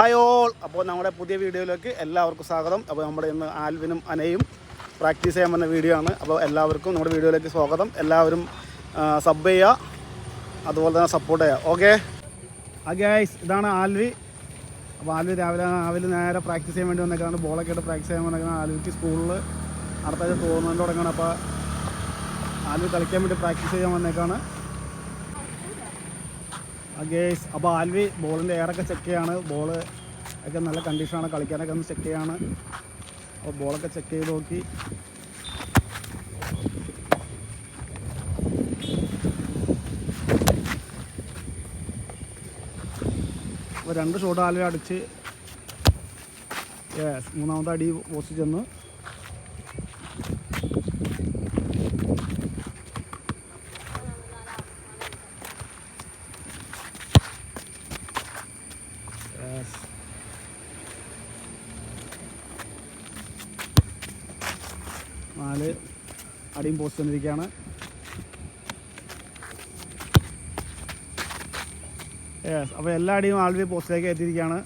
Hi all. അപ്പോൾ നമ്മുടെ പുതിയ വീഡിയോയിലേക്ക് എല്ലാവർക്കും സ്വാഗതം. അപ്പോൾ നമ്മുടെ ഇന്ന് ആൽവിനും അനയും പ്രാക്ടീസ് ചെയ്യാൻ വന്ന വീഡിയോ ആണ്. അപ്പോൾ എല്ലാവർക്കും നമ്മുടെ വീഡിയോയിലേക്ക് സ്വാഗതം. എല്ലാവരും സബ് ചെയ്യുക, അതുപോലെ തന്നെ സപ്പോർട്ട് ചെയ്യുക. ഓക്കെ ഗൈസ്, ഇതാണ് ആൽവി. അപ്പോൾ ആൽവി രാവിലെ നേരെ പ്രാക്ടീസ് ചെയ്യാൻ വേണ്ടി വന്നേക്കാണ്. ബോളൊക്കെ ആയിട്ട് പ്രാക്ടീസ് ചെയ്യാൻ വന്നേക്കാണ്. ആൽവിക്ക് സ്കൂളിൽ അടുത്താഴ്ച ടൂർണമെൻറ്റ് തുടങ്ങണം. അപ്പോൾ ആൽവി കളിക്കാൻ വേണ്ടി പ്രാക്ടീസ് ചെയ്യാൻ വന്നേക്കാണ് ഗേസ്. അപ്പോൾ ആൽവി ബോളിൻ്റെ എയറൊക്കെ ചെക്ക് ചെയ്യാണ്. ബോള് ഒക്കെ നല്ല കണ്ടീഷനാണ്, കളിക്കാനൊക്കെ ഒന്ന് ചെക്ക് ചെയ്യാണ്. അപ്പോൾ ബോളൊക്കെ ചെക്ക് ചെയ്ത് നോക്കി. അപ്പോൾ 2 ഷോട്ട് ആൽവി അടിച്ച് മൂന്നാമത്തെ അടി പോസ്റ്റ് ചെന്ന്. നാല് അടിയും പോസ്റ്റ് വന്നിരിക്കുകയാണ്. അപ്പോൾ എല്ലാ അടിയും ആൽവി പോസ്റ്റിലേക്ക് എത്തിയിരിക്കുകയാണ്.